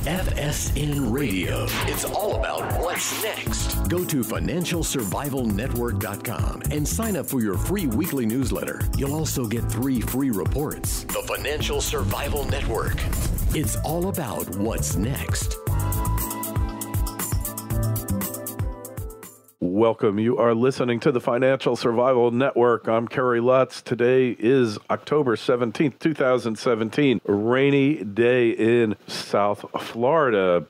FSN Radio. It's all about what's next. Go to financialsurvivalnetwork.com and sign up for your free weekly newsletter. You'll also get 3 free reports. The Financial Survival Network. It's all about what's next. Welcome. You are listening to the Financial Survival Network. I'm Kerry Lutz. Today is October 17th, 2017, a rainy day in South Florida.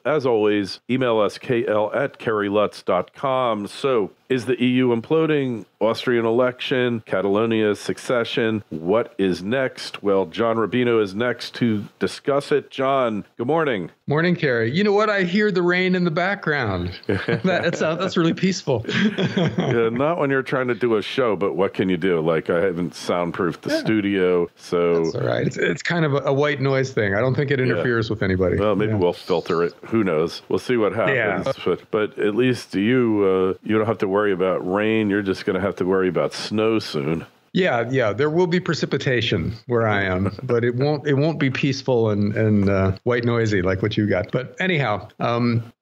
As always, email us kl@kerrylutz.com. So, is the EU imploding? Austrian election, Catalonia, secession. What is next? Well, John Rubino is next to discuss it. John, good morning. Morning, Kerry. You know what? I hear the rain in the background. That's really peaceful. Yeah, not when you're trying to do a show, but what can you do? Like, I haven't soundproofed the studio, so... That's all right. It's kind of a white noise thing. I don't think it interferes with anybody. Well, maybe we'll filter it. Who knows? We'll see what happens. Yeah. But at least you don't have to worry about rain. You're just going to have to worry about snow soon. Yeah. There will be precipitation where I am, but it won't be peaceful and white noisy like what you got. But anyhow,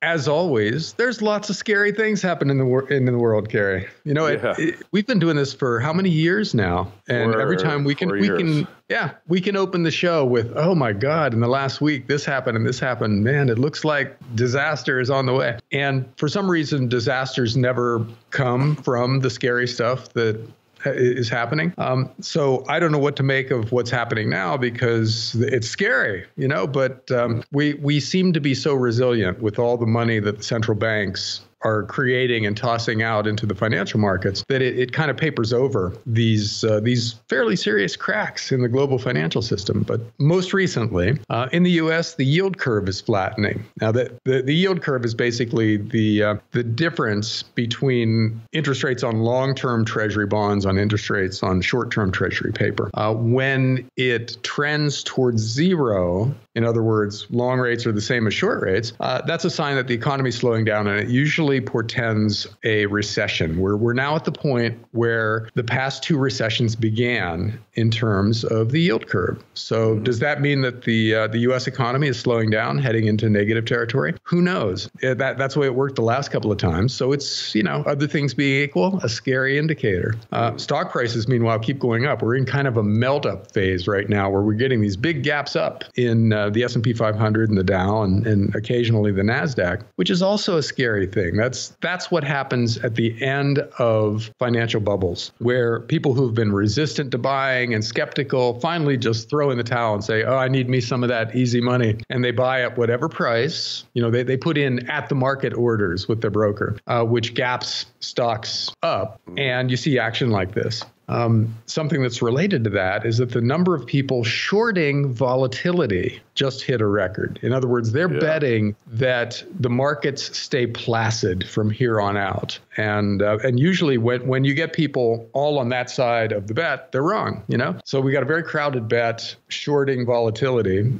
as always, there's lots of scary things happen in the world, Kerry. You know, we've been doing this for how many years now? And every time we can open the show with, oh my God, in the last week, this happened and this happened. Man, it looks like disaster is on the way. And for some reason, disasters never come from the scary stuff that is happening. So I don't know what to make of what's happening now because it's scary, you know, but we seem to be so resilient with all the money that the central banks are creating and tossing out into the financial markets that it kind of papers over these fairly serious cracks in the global financial system. But most recently, in the U.S., the yield curve is flattening. Now, the yield curve is basically the difference between interest rates on long-term Treasury bonds on interest rates on short-term Treasury paper. When it trends towards zero, in other words, long rates are the same as short rates, that's a sign that the economy is slowing down, and it usually portends a recession. We're now at the point where the past 2 recessions began in terms of the yield curve. So does that mean that the U.S. economy is slowing down, heading into negative territory? Who knows? That's the way it worked the last couple of times. So it's, you know, other things being equal, a scary indicator. Stock prices, meanwhile, keep going up. We're in kind of a melt-up phase right now where we're getting these big gaps up in the S&P 500 and the Dow and occasionally the NASDAQ, which is also a scary thing. That's what happens at the end of financial bubbles, where people who've been resistant to buying and skeptical finally just throw in the towel and say, oh, I need me some of that easy money. And they buy at whatever price. You know, they put in at the market orders with their broker, which gaps stocks up. And you see action like this. Something that's related to that is that the number of people shorting volatility just hit a record. In other words, they're betting that the markets stay placid from here on out. And usually when you get people all on that side of the bet, they're wrong, you know? So we got a very crowded bet shorting volatility,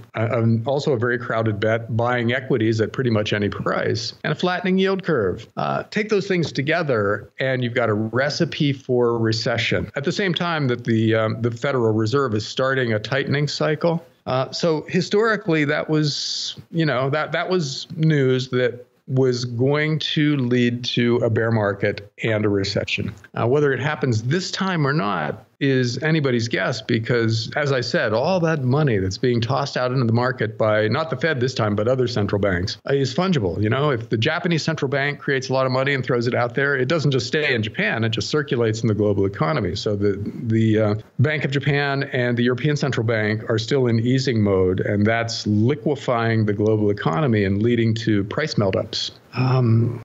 also a very crowded bet buying equities at pretty much any price, and a flattening yield curve. Take those things together and you've got a recipe for recession. At the same time that the Federal Reserve is starting a tightening cycle. So historically, that was, you know, that was news that was going to lead to a bear market and a recession. Whether it happens this time or not is anybody's guess because, as I said, all that money that's being tossed out into the market by not the Fed this time, but other central banks is fungible. You know, if the Japanese central bank creates a lot of money and throws it out there, it doesn't just stay in Japan, it just circulates in the global economy. So the Bank of Japan and the European Central Bank are still in easing mode, and that's liquefying the global economy and leading to price melt-ups.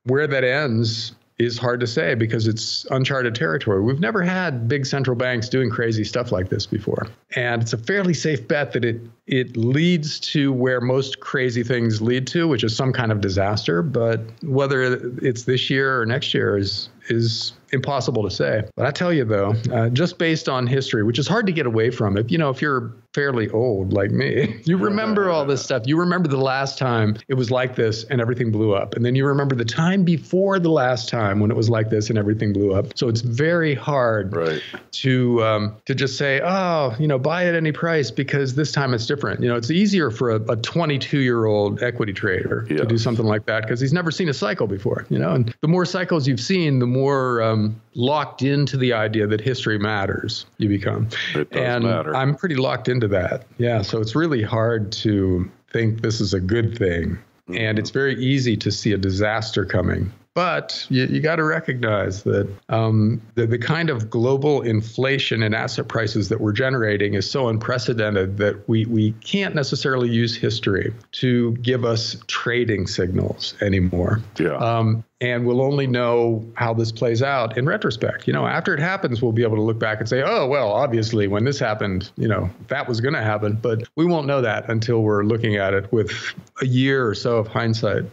Where that ends is hard to say because it's uncharted territory. We've never had big central banks doing crazy stuff like this before. And it's a fairly safe bet that it leads to where most crazy things lead to, which is some kind of disaster. But whether it's this year or next year is is impossible to say. But I tell you, though, just based on history, which is hard to get away from, if you're fairly old like me, you remember all this stuff. You remember the last time it was like this and everything blew up. And then you remember the time before the last time when it was like this and everything blew up. So it's very hard to just say, buy at any price because this time it's different. It's easier for a 22-year-old equity trader to do something like that because he's never seen a cycle before, and the more cycles you've seen, the more locked into the idea that history matters you become. It does matter. I'm pretty locked into that. Yeah. So it's really hard to think this is a good thing. Mm-hmm. And it's very easy to see a disaster coming. But you got to recognize that the kind of global inflation in asset prices that we're generating is so unprecedented that we can't necessarily use history to give us trading signals anymore. Yeah. And we'll only know how this plays out in retrospect. After it happens, we'll be able to look back and say, oh, well, obviously, when this happened, that was going to happen. But we won't know that until we're looking at it with a year or so of hindsight.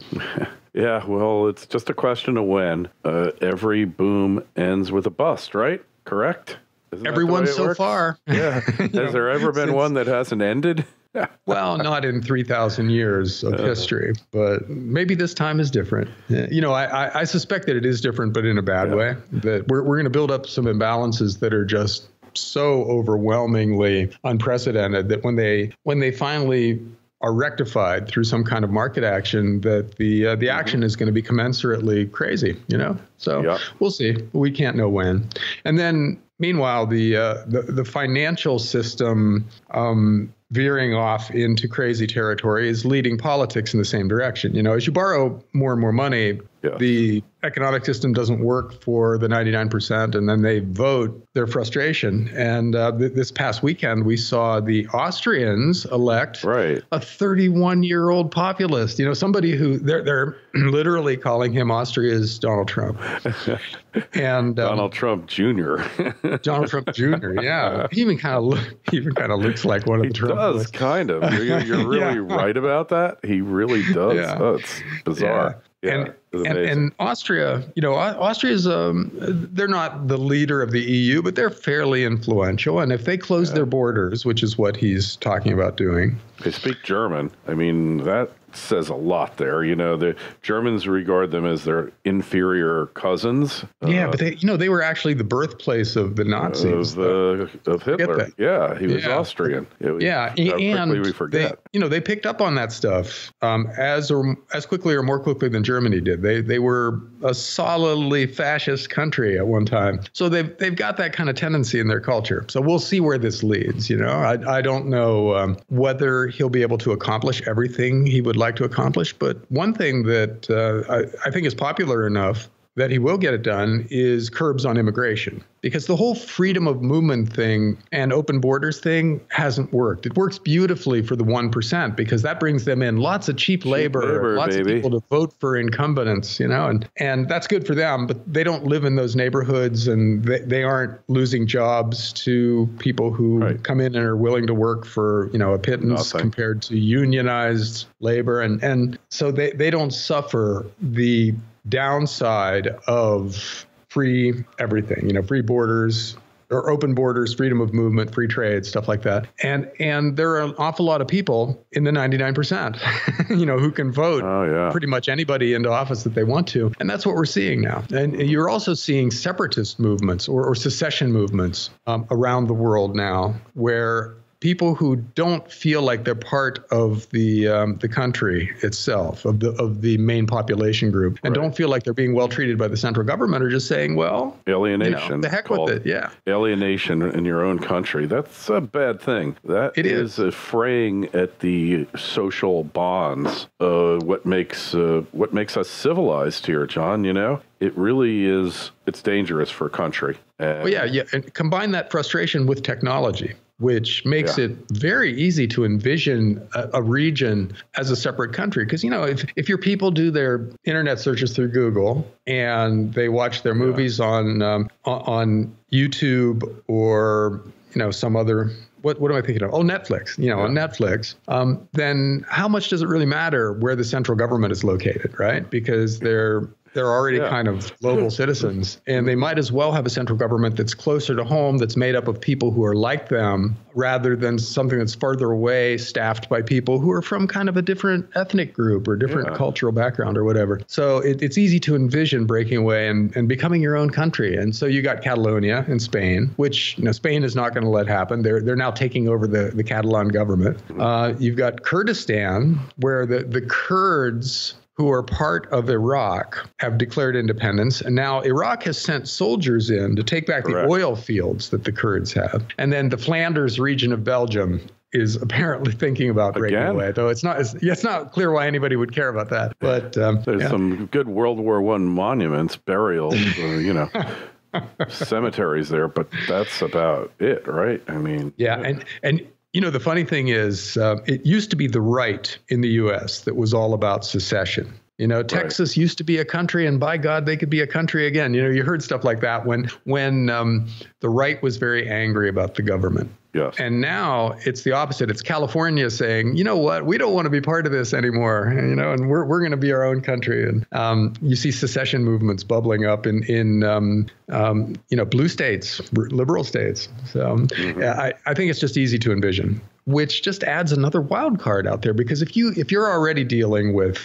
Yeah, well, it's just a question of when. Every boom ends with a bust, right? Correct? Everyone so far. Yeah. Has there ever been one that hasn't ended? Well, not in 3,000 years of history, but maybe this time is different. I suspect that it is different, but in a bad way. That we're going to build up some imbalances that are just so overwhelmingly unprecedented that when they finally are rectified through some kind of market action, that the action is going to be commensurately crazy, So we'll see. We can't know when. And then meanwhile, the financial system veering off into crazy territory is leading politics in the same direction. As you borrow more and more money, the economic system doesn't work for the 99%, and then they vote their frustration. And this past weekend, we saw the Austrians elect a 31-year-old populist. Somebody who they're literally calling him Austria's Donald Trump. And Donald Trump Jr. Donald Trump Jr. Yeah, he even kind of looks like one of the Trump. He does kind of. You're really right about that. He really does. Yeah. Oh, it's bizarre. Yeah. And Austria, Austria's they're not the leader of the EU, but they're fairly influential. And if they close their borders, which is what he's talking about doing, they speak German. I mean, that says a lot there. The Germans regard them as their inferior cousins. But they were actually the birthplace of the Nazis. Of Hitler. Yeah, he was Austrian. And quickly we forget. They picked up on that stuff as quickly or more quickly than Germany did. They were a solidly fascist country at one time. So they've got that kind of tendency in their culture. So we'll see where this leads. I don't know whether he'll be able to accomplish everything he would like to accomplish. But one thing that I think is popular enough that he will get it done is curbs on immigration. Because the whole freedom of movement thing and open borders thing hasn't worked. It works beautifully for the 1% because that brings them in lots of cheap labor, lots of people to vote for incumbents, and that's good for them, but they don't live in those neighborhoods and they aren't losing jobs to people who come in and are willing to work for, a pittance compared to unionized labor. And so they don't suffer the downside of free everything, free borders or open borders, freedom of movement, free trade, stuff like that. And there are an awful lot of people in the 99%, who can vote pretty much anybody into office that they want to. And that's what we're seeing now. And you're also seeing separatist movements or secession movements around the world now where people who don't feel like they're part of the country itself, of the main population group, and don't feel like they're being well treated by the central government, are just saying, well, alienation. The heck with it. Yeah, alienation in your own country. That's a bad thing. That is a fraying at the social bonds. What makes us civilized here, John? It really is. It's dangerous for a country. And combine that frustration with technology, which makes it very easy to envision a region as a separate country. Because, if your people do their internet searches through Google and they watch their movies on YouTube or, some other, what am I thinking of? Oh, Netflix, on Netflix, then how much does it really matter where the central government is located, right? Because they're They're already kind of global citizens, and they might as well have a central government that's closer to home, that's made up of people who are like them, rather than something that's farther away, staffed by people who are from kind of a different ethnic group or different cultural background or whatever. So it's easy to envision breaking away and becoming your own country. And so you got Catalonia in Spain, which Spain is not going to let happen. They're now taking over the Catalan government. You've got Kurdistan, where the Kurds, who are part of Iraq, have declared independence. And now Iraq has sent soldiers in to take back the oil fields that the Kurds have. And then the Flanders region of Belgium is apparently thinking about breaking away, though it's not clear why anybody would care about that. But there's some good World War I monuments, burials, cemeteries there, but that's about it, right? I mean, and the funny thing is, it used to be the right in the U.S. that was all about secession. Texas used to be a country, and by God, they could be a country again. You heard stuff like that when the right was very angry about the government. Yes. And now it's the opposite. It's California saying, you know what, we don't want to be part of this anymore, and we're going to be our own country. And you see secession movements bubbling up in blue states, liberal states. So I think it's just easy to envision, which just adds another wild card out there, because if you're already dealing with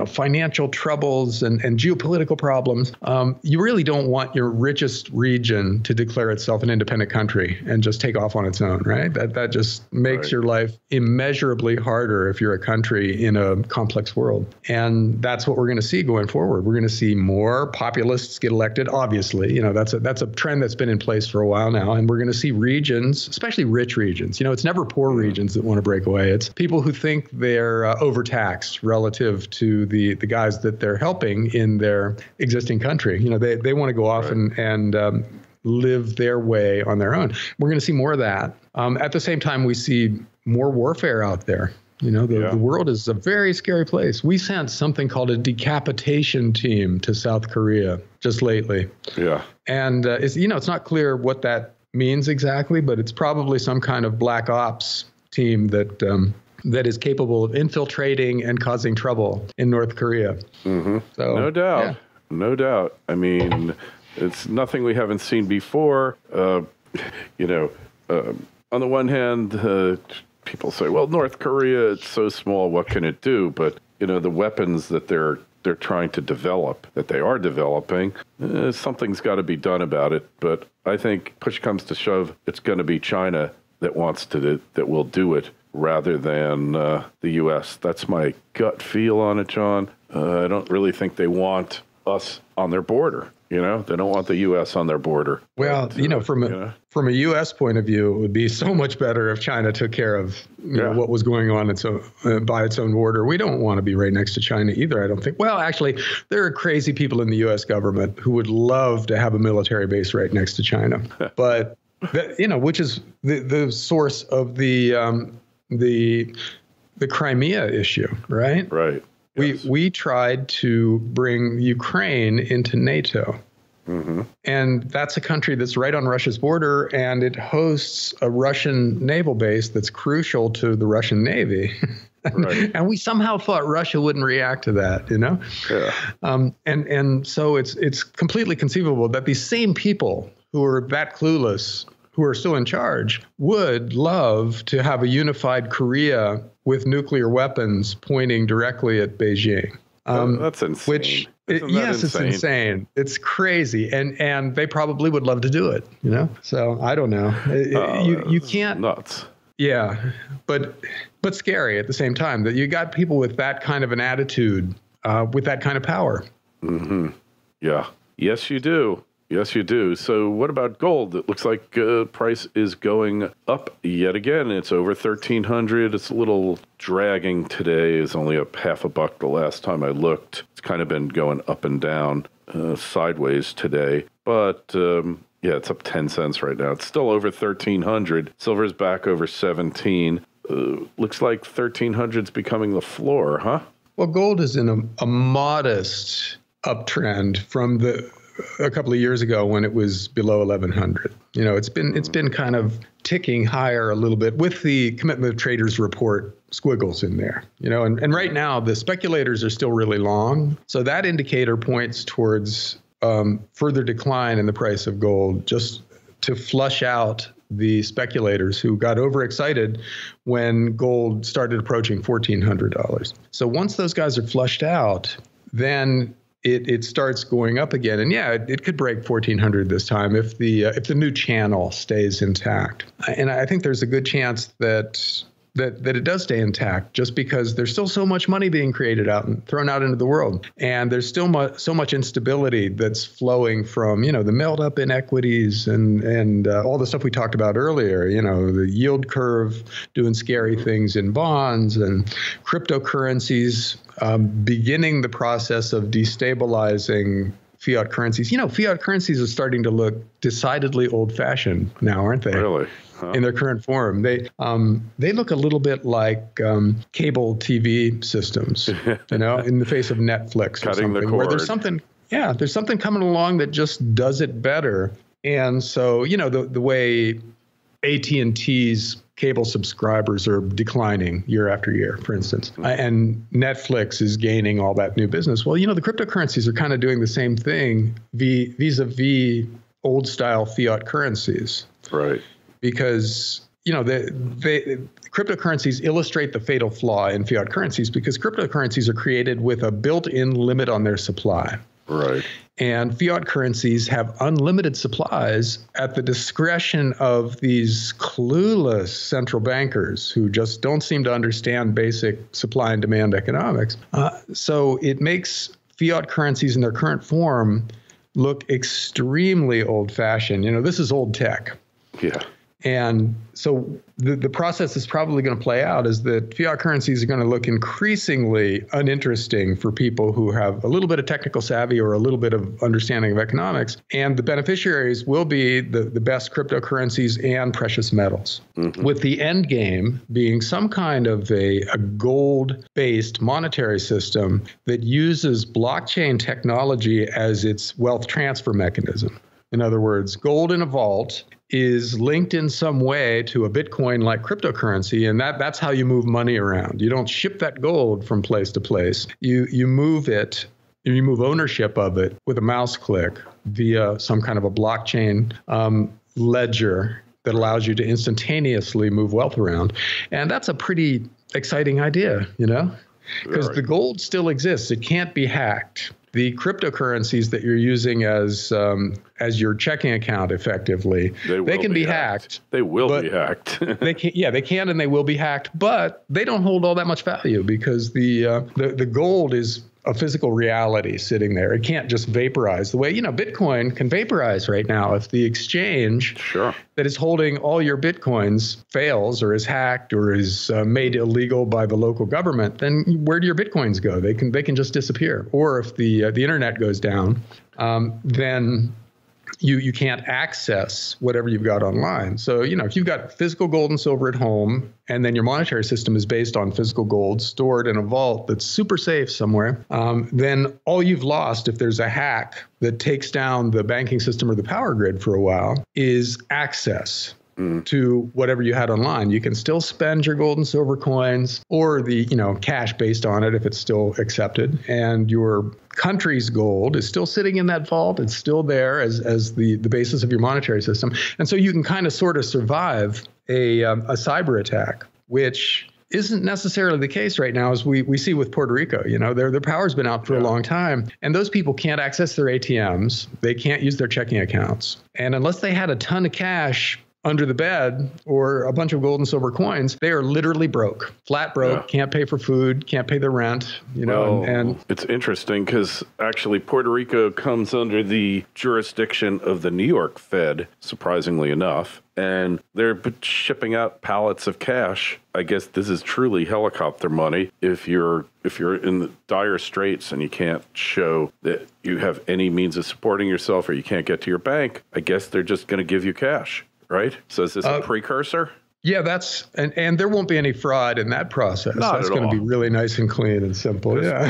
financial troubles and geopolitical problems, you really don't want your richest region to declare itself an independent country and just take off on its own, right? That just makes your life immeasurably harder if you're a country in a complex world. And that's what we're going to see going forward. We're going to see more populists get elected. Obviously, that's a trend that's been in place for a while now, and we're going to see regions, especially rich regions. It's never poor regions that want to break away. It's people who think they're overtaxed relative to the guys that they're helping in their existing country. They want to go off and live their way on their own. We're going to see more of that. At the same time, we see more warfare out there. The world is a very scary place. We sent something called a decapitation team to South Korea just lately. Yeah. And it's not clear what that means exactly, but it's probably some kind of black ops team that is capable of infiltrating and causing trouble in North Korea. Mm-hmm. So, no doubt. I mean, it's nothing we haven't seen before. On the one hand, people say, well, North Korea, it's so small, what can it do? But, the weapons that they're trying to develop, that they are developing, something's got to be done about it. But I think push comes to shove, it's going to be China that will do it rather than the U.S. That's my gut feel on it, John. I don't really think they want us on their border. They don't want the U.S. on their border. Well, but, from a U.S. point of view, it would be so much better if China took care of what was going on by its own border. We don't want to be right next to China either, I don't think. Well, actually, there are crazy people in the U.S. government who would love to have a military base right next to China, but which is the source of the Crimea issue, right? Right. Yes. We tried to bring Ukraine into NATO. Mm-hmm. And that's a country that's right on Russia's border, and it hosts a Russian naval base that's crucial to the Russian Navy. Right. And we somehow thought Russia wouldn't react to that, Yeah. And so it's completely conceivable that these same people who are that clueless, who are still in charge, would love to have a unified Korea with nuclear weapons pointing directly at Beijing. That's insane. It's insane. It's crazy. And they probably would love to do it, So I don't know. You can't. Nuts. Yeah. But scary at the same time that you got people with that kind of an attitude, with that kind of power. Mm-hmm. Yeah. Yes, you do. Yes, you do. So what about gold? It looks like price is going up yet again. It's over $1,300. It's a little dragging today. It's only up $0.50 the last time I looked. It's kind of been going up and down sideways today. But it's up 10 cents right now. It's still over $1,300. Silver's back over 17. Looks like 1,300 is becoming the floor, huh? Well, gold is in a modest uptrend from a couple of years ago when it was below 1,100. It's been kind of ticking higher a little bit with the Commitment of Traders report squiggles in there. And right now the speculators are still really long, so that indicator points towards further decline in the price of gold, just to flush out the speculators who got overexcited when gold started approaching $1,400. So once those guys are flushed out, then it starts going up again. And yeah, it could break 1,400 this time if the new channel stays intact. And I think there's a good chance that it does stay intact, just because there's still so much money being created out and thrown out into the world. And there's still so much instability that's flowing from, the melt up inequities and all the stuff we talked about earlier, the yield curve doing scary things in bonds, and cryptocurrencies beginning the process of destabilizing fiat currencies. Fiat currencies are starting to look decidedly old-fashioned now, aren't they? Really? In their current form. They look a little bit like cable TV systems, in the face of Netflix or Cutting something, the cord. where there's something coming along that just does it better. And so, the way AT&T's cable subscribers are declining year after year, for instance, and Netflix is gaining all that new business. Well, the cryptocurrencies are kind of doing the same thing vis-a-vis old style fiat currencies. Right. Because, cryptocurrencies illustrate the fatal flaw in fiat currencies, because cryptocurrencies are created with a built-in limit on their supply. Right. And fiat currencies have unlimited supplies at the discretion of these clueless central bankers who just don't seem to understand basic supply and demand economics. So it makes fiat currencies in their current form look extremely old-fashioned. This is old tech. Yeah. And so the process is probably going to play out is that fiat currencies are going to look increasingly uninteresting for people who have a little bit of technical savvy or a little bit of understanding of economics. And the beneficiaries will be the best cryptocurrencies and precious metals, with the end game being some kind of a gold-based monetary system that uses blockchain technology as its wealth transfer mechanism. In other words, gold in a vault is linked in some way to a Bitcoin-like cryptocurrency, and that's how you move money around. You don't ship that gold from place to place. You move it, you move ownership of it with a mouse click via some kind of a blockchain ledger that allows you to instantaneously move wealth around. And that's a pretty exciting idea, because the gold still exists. It can't be hacked. The cryptocurrencies that you're using as your checking account, effectively, they can be hacked. They will be hacked. They can, and they will be hacked. But they don't hold all that much value, because the gold is a physical reality sitting there. It can't just vaporize the way, Bitcoin can vaporize right now. If the exchange that is holding all your Bitcoins fails or is hacked or is made illegal by the local government, then where do your Bitcoins go? They can just disappear. Or if the internet goes down, then you can't access whatever you've got online. So, if you've got physical gold and silver at home, and then your monetary system is based on physical gold stored in a vault that's super safe somewhere, then all you've lost, if there's a hack that takes down the banking system or the power grid for a while, is access to whatever you had online. You can still spend your gold and silver coins or the, cash based on it if it's still accepted. And your country's gold is still sitting in that vault. It's still there as the basis of your monetary system. And so you can kind of sort of survive a cyber attack, which isn't necessarily the case right now, as we see with Puerto Rico. Their power's been out for a long time, and those people can't access their ATMs. They can't use their checking accounts. And unless they had a ton of cash under the bed or a bunch of gold and silver coins, they are literally broke, flat broke, can't pay for food, can't pay their rent, and it's interesting because actually Puerto Rico comes under the jurisdiction of the New York Fed, surprisingly enough, and they're shipping out pallets of cash. I guess this is truly helicopter money. If you're in the dire straits and you can't show that you have any means of supporting yourself or you can't get to your bank, I guess they're just going to give you cash. Right? So is this a precursor? Yeah, and there won't be any fraud in that process. That's going to be really nice and clean and simple. Yeah.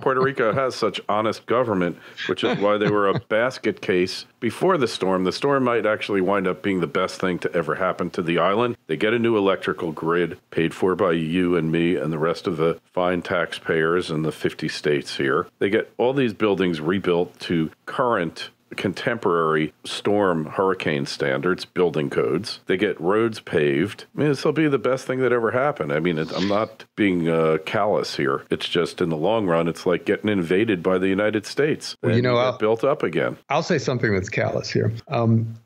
Puerto Rico has such honest government, which is why they were a basket case before the storm. The storm might actually wind up being the best thing to ever happen to the island. They get a new electrical grid paid for by you and me and the rest of the fine taxpayers in the 50 states here. They get all these buildings rebuilt to current contemporary storm hurricane standards, building codes. They get roads paved. I mean, this will be the best thing that ever happened. I mean, I'm not being callous here. It's just in the long run, it's like getting invaded by the United States. Well, you get built up again. I'll say something that's callous here.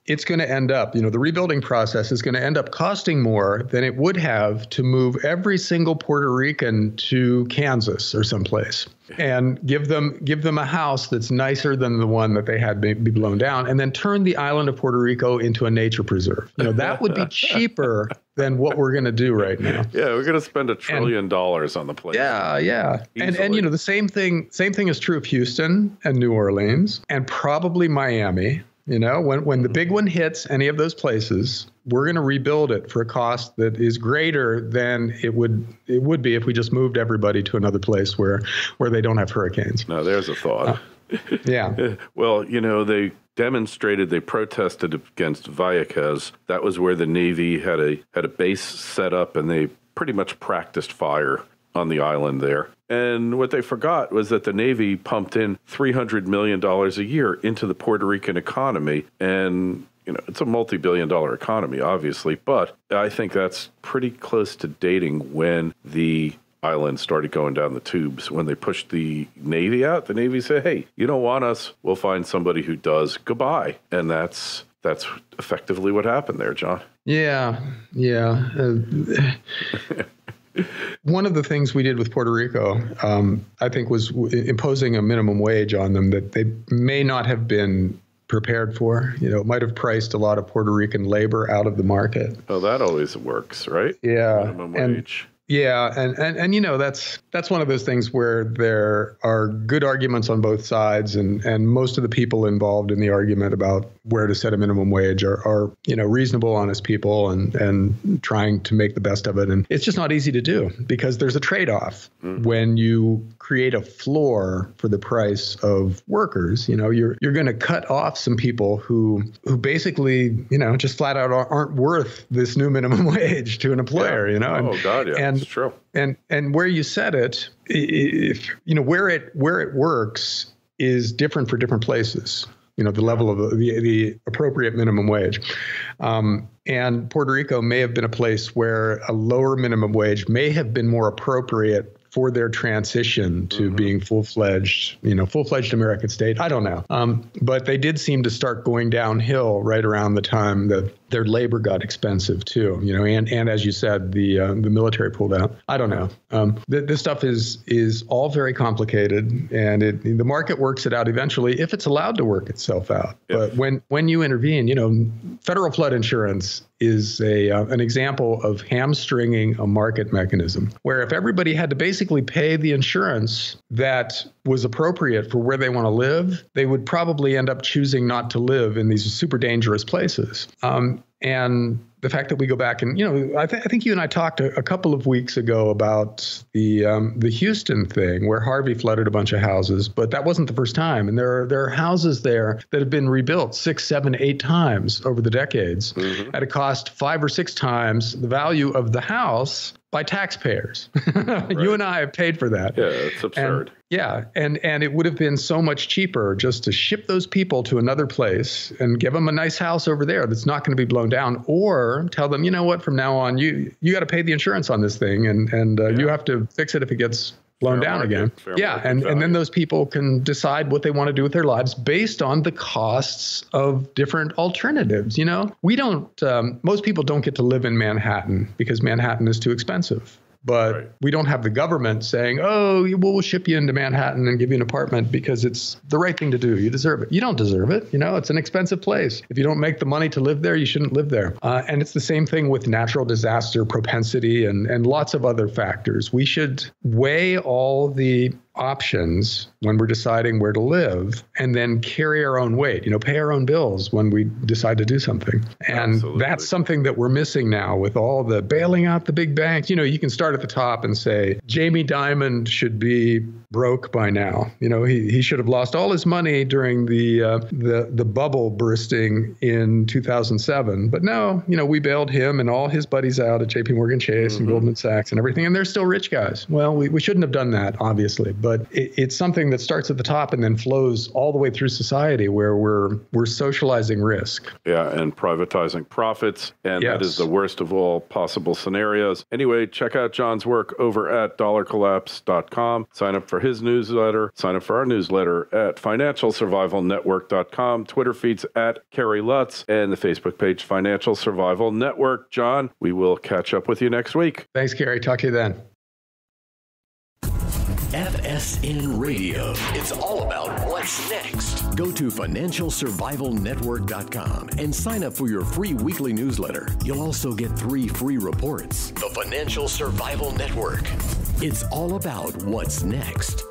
It's going to end up, the rebuilding process is going to end up costing more than it would have to move every single Puerto Rican to Kansas or someplace and give them a house that's nicer than the one that they had be blown down, and then turn the island of Puerto Rico into a nature preserve. That would be cheaper than what we're going to do right now. Yeah, we're going to spend $1 trillion on the place. Yeah. And the same thing is true of Houston and New Orleans and probably Miami. When the big one hits any of those places, we're going to rebuild it for a cost that is greater than it would be if we just moved everybody to another place where they don't have hurricanes. Now, there's a thought. Yeah. Well, they protested against Vallecas. That was where the Navy had a base set up, and they pretty much practiced fire on the island there. And what they forgot was that the Navy pumped in $300 million a year into the Puerto Rican economy. And, it's a multi-billion-dollar economy, obviously, but I think that's pretty close to dating when the island started going down the tubes. When they pushed the Navy out, the Navy said, hey, you don't want us, we'll find somebody who does. Goodbye. And that's effectively what happened there, John. Yeah. One of the things we did with Puerto Rico, I think, was imposing a minimum wage on them that they may not have been prepared for. It might have priced a lot of Puerto Rican labor out of the market. Oh, that always works, right? Yeah. Minimum wage. Yeah, and that's one of those things where there are good arguments on both sides, and most of the people involved in the argument about where to set a minimum wage are reasonable, honest people and trying to make the best of it. And it's just not easy to do because there's a trade-off when you create a floor for the price of workers. You're going to cut off some people who basically just flat out aren't worth this new minimum wage to an employer. Oh God, yeah. And it's true. And where you set it, where it works is different for different places. The level of the appropriate minimum wage. And Puerto Rico may have been a place where a lower minimum wage may have been more appropriate for their transition to being full-fledged American state. I don't know. But they did seem to start going downhill right around the time that their labor got expensive too, and as you said, the military pulled out. I don't know. This stuff is all very complicated, and the market works it out eventually if it's allowed to work itself out. But when you intervene, federal flood insurance is an example of hamstringing a market mechanism, where if everybody had to basically pay the insurance that was appropriate for where they want to live, they would probably end up choosing not to live in these super dangerous places. And the fact that we go back and, I think you and I talked a couple of weeks ago about the Houston thing where Harvey flooded a bunch of houses, but that wasn't the first time. And there are houses there that have been rebuilt 6, 7, 8 times over the decades at a cost 5 or 6 times the value of the house by taxpayers. Right. You and I have paid for that. Yeah, it's absurd. And it would have been so much cheaper just to ship those people to another place and give them a nice house over there that's not going to be blown down, or tell them, from now on, you got to pay the insurance on this thing, and you have to fix it if it gets blown down again. And then those people can decide what they want to do with their lives based on the costs of different alternatives. We don't, most people don't get to live in Manhattan because Manhattan is too expensive. But we don't have the government saying, oh, we'll ship you into Manhattan and give you an apartment because it's the right thing to do. You deserve it. You don't deserve it. It's an expensive place. If you don't make the money to live there, you shouldn't live there. And it's the same thing with natural disaster propensity and lots of other factors. We should weigh all the options when we're deciding where to live, and then carry our own weight, pay our own bills when we decide to do something. And Absolutely. That's something that we're missing now with all the bailing out the big banks. You can start at the top and say, Jamie Dimon should be broke by now. He should have lost all his money during the bubble bursting in 2007. But no, we bailed him and all his buddies out at JP Morgan Chase and Goldman Sachs and everything. And they're still rich guys. Well, we shouldn't have done that, obviously. But it's something that starts at the top and then flows all the way through society, where we're socializing risk. Yeah, and privatizing profits. And that is the worst of all possible scenarios. Anyway, check out John's work over at dollarcollapse.com. Sign up for his newsletter. Sign up for our newsletter at financialsurvivalnetwork.com. Twitter feeds at Kerry Lutz and the Facebook page Financial Survival Network. John, we will catch up with you next week. Thanks, Kerry. Talk to you then. FSN Radio. It's all about what's next. Go to financialsurvivalnetwork.com and sign up for your free weekly newsletter. You'll also get 3 free reports. The Financial Survival Network. It's all about what's next.